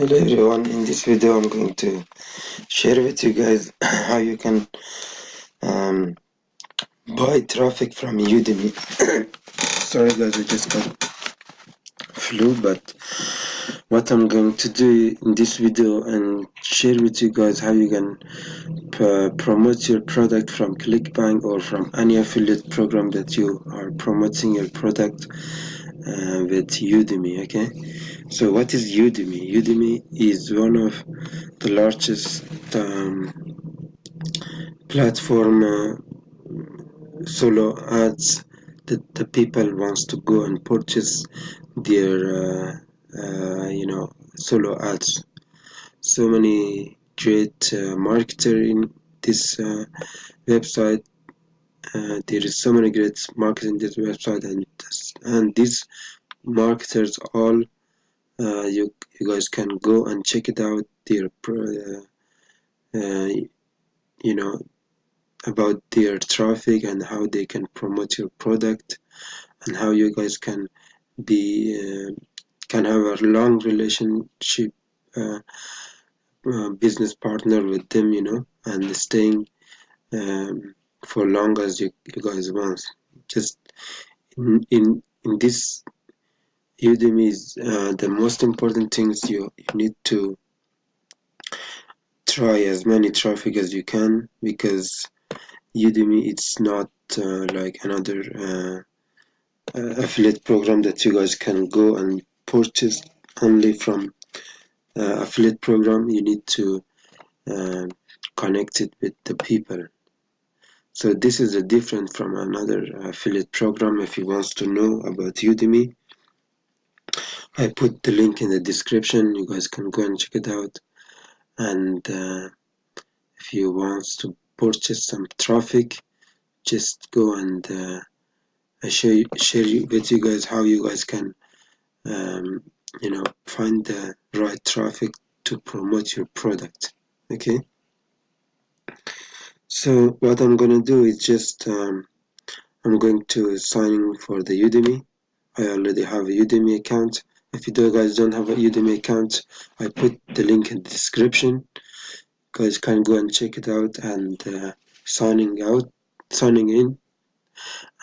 Hello everyone, in this video I'm going to share with you guys how you can um, buy traffic from Udemy. Sorry guys, I just got flu, but what I'm going to do in this video and share with you guys how you can promote your product from Clickbank or from any affiliate program that you are promoting your product with Udemy. Okay, so what is Udemy? Udemy is one of the largest platform solo ads that the people wants to go and purchase their solo ads. So many great marketer in this website. There is so many great marketers in this website, and these marketers all you guys can go and check it out. Their uh, you know about their traffic and how they can promote your product and how you guys be can have a long relationship uh, business partner with them, and staying for long as you guys want. Just in this Udemy is the most important things you need to try as many traffic as you can, because Udemy it's not like another affiliate program that you guys can go and purchase only from affiliate program. You need to uh, connect it with the people. So this is a different from another affiliate program. If you wants to know about Udemy, I put the link in the description. You guys can go and check it out. And if you want to purchase some traffic, just go and I share with you guys how you guys can find the right traffic to promote your product. Okay, so what I'm gonna do is just I'm going to sign in for the Udemy. I already have a Udemy account. If you guys don't have a Udemy account, I put the link in the description. You guys can go and check it out and signing in,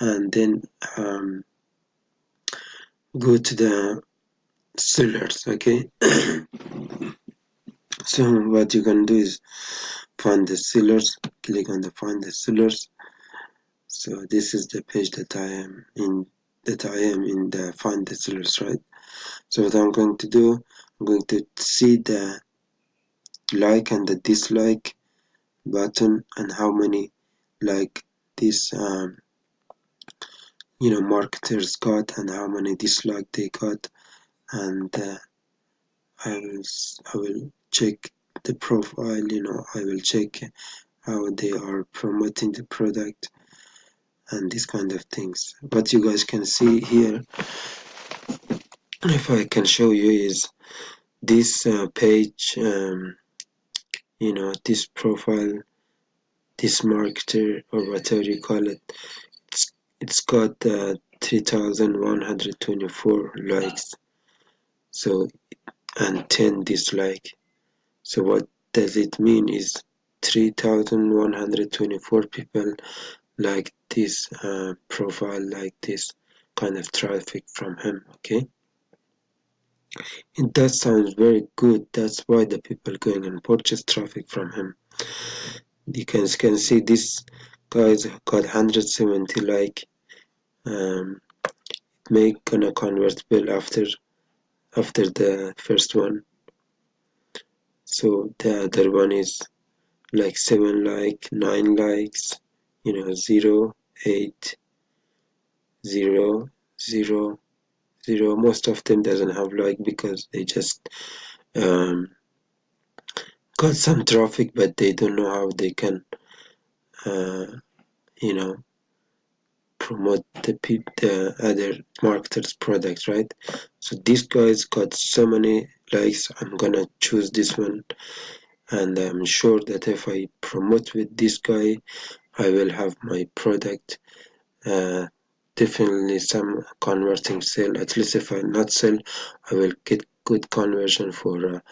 and then go to the sellers. Okay, so what you can do is find the sellers. Click on the find the sellers. So this is the page that I am in. The find the sellers, right? So what I'm going to do, I'm going to see the like and the dislike button and how many like this marketers got and how many dislike they got, and I will check the profile. I will check how they are promoting the product and these kind of things. What you guys can see here, if I can show you, is this page. This profile, this marketer or whatever you call it. It's got 3,124 likes. So and 10 dislike. So what does it mean is 3,124 people like this profile, like this kind of traffic from him. Okay, and that sounds very good. That's why the people going and purchase traffic from him. You can see this guy's got 170 like. Make gonna convert well after the first one. So the other one is like 7 like, 9 likes, 0, 8, 0, 0, 0. Most of them doesn't have like because they just um, got some traffic, but they don't know how they can uh, you know promote the other marketers product, right? So this guy's got so many likes. I'm gonna choose this one, and I'm sure that if I promote with this guy, I will have my product definitely some converting sale. At least if I not sell, I will good conversion for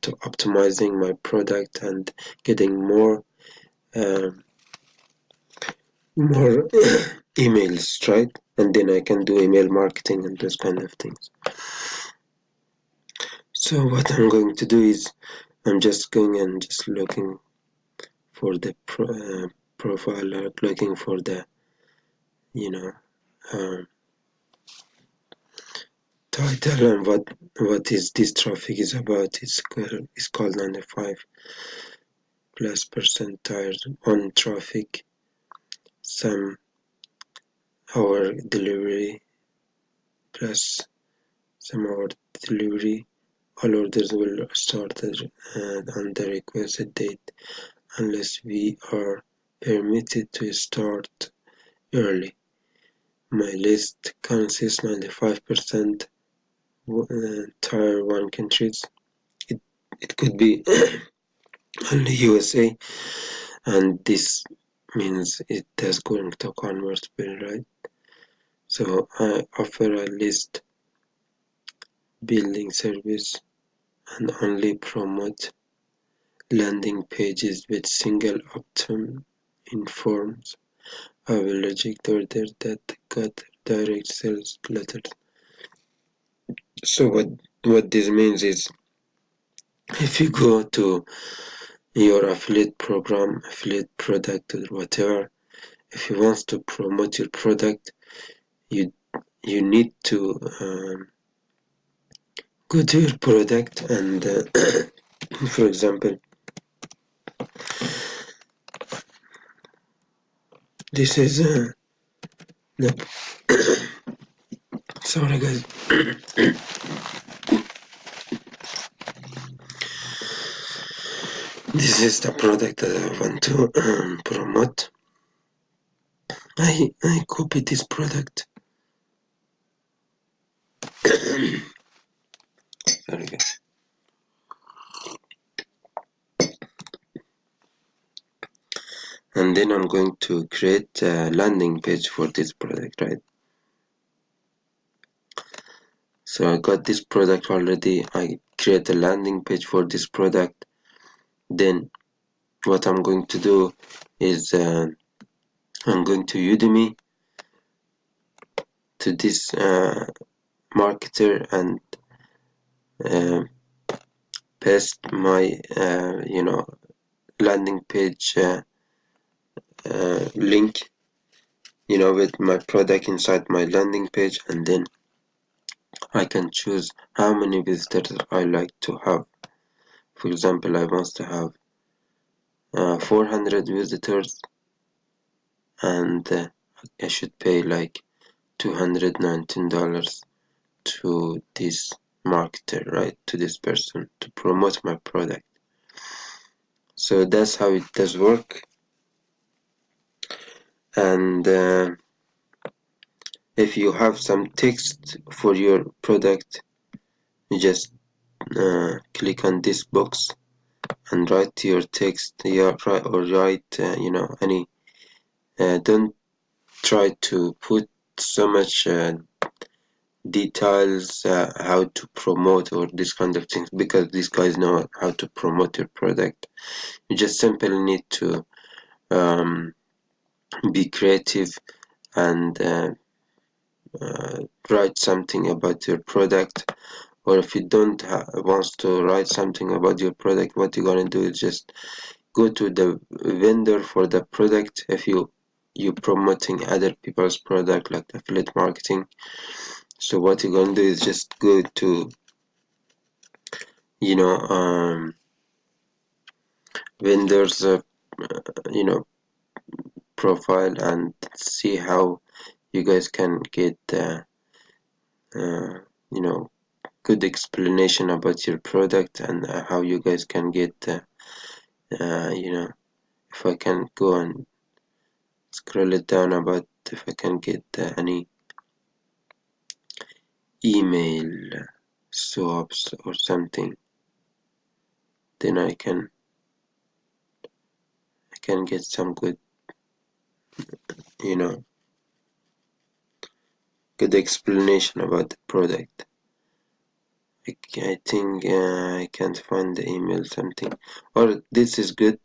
to optimizing my product and getting more more emails, right? And then I can do email marketing and those kind of things. So what I'm going to do is I'm just going and just looking for the profile, looking for the um, title and what is this traffic is about. It's called 95+% tier 1 traffic, some hour delivery plus some hour delivery. All orders will start on the requested date unless we are permitted to start early. My list consists 95% tier 1 countries. It could be only USA, and this means it is going to convert well, right? So I offer a list building service and only promote landing pages with single opt-in forms. I will reject orders that got direct sales letters. So what this means is if you go to your affiliate program, affiliate product or whatever, if you want to promote your product, you need to go to your product and for example, this is no, sorry guys. This is the product that I want to promote. I copy this product. Sorry guys. And then I'm going to create a landing page for this product, right? So I got this product already. I create a landing page for this product. Then what I'm going to do is I'm going to Udimi, to this marketer, and paste my landing page link with my product inside my landing page, and then I can choose how many visitors I like to have. For example, I want to have 400 visitors, and I should pay like $219 to this marketer, right, to this person to promote my product. So that's how it does work. And if you have some text for your product, you just click on this box and write your text, or write any don't try to put so much details how to promote or this kind of things, because these guys know how to promote your product. You just simply need to be creative and write something about your product. Or if you don't want to write something about your product, what you're gonna do is just go to the vendor for the product. If you're promoting other people's product like affiliate marketing, so what you're gonna do is just go to vendors profile and see how you guys can get uh, good explanation about your product, and how you guys can get if I can go and scroll it down about if I can get any email swaps or something, then I can get some good good explanation about the product. I think I can't find the email something, or this is good.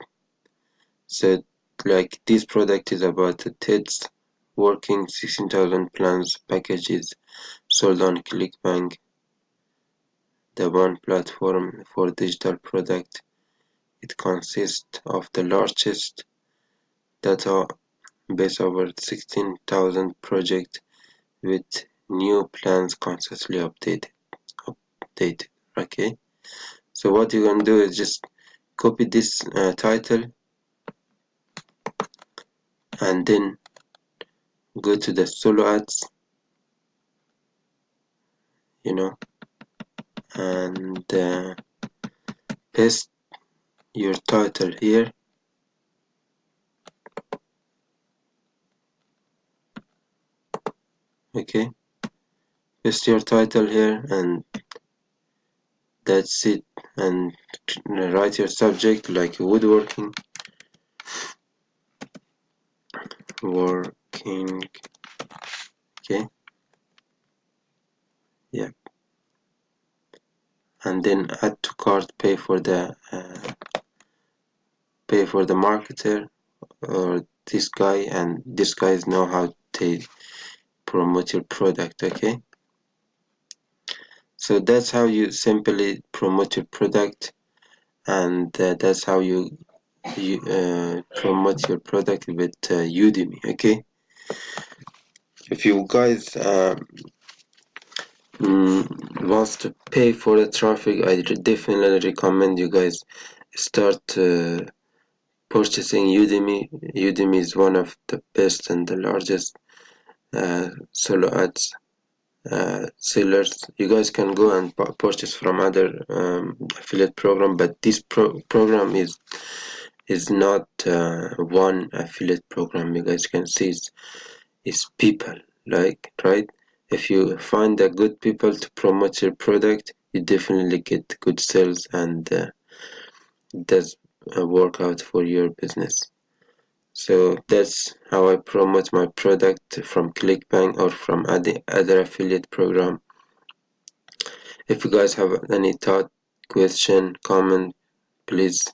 So like this product is about the TED's working 16,000 plans packages sold on Clickbank, the one platform for digital product. It consists of the largest database over 16,000 projects with new plans constantly updated. Okay, so what you're gonna do is just copy this title and then go to the solo ads, you know, and paste your title here. Okay, paste your title here, and that's it. And write your subject like woodworking, working. Okay, yeah, and then add to cart, pay for the marketer or this guy, and this guys know how to promote your product. Okay, so that's how you simply promote your product, and that's how you promote your product with Udemy. Okay, if you guys wants to pay for the traffic, I definitely recommend you guys start purchasing Udemy. Udemy is one of the best and the largest solo ads sellers. You guys can go and purchase from other affiliate program, but this program is not one affiliate program. You guys can see it's people, like, right? If you find the good people to promote your product, you definitely get good sales, and it does work out for your business. So that's how I promote my product from Clickbank or from other affiliate program. If you guys have any thought, question, comment, please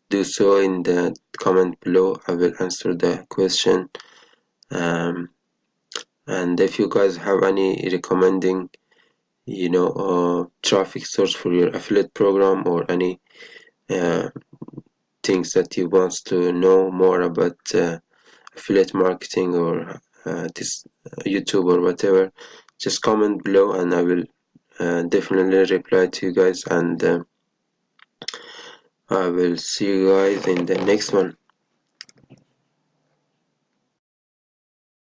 do so in the comment below. I will answer the question. And if you guys have any recommending, traffic source for your affiliate program, or any uh, things that you want to know more about affiliate marketing, or this YouTube or whatever, just comment below and I will definitely reply to you guys, and I will see you guys in the next one.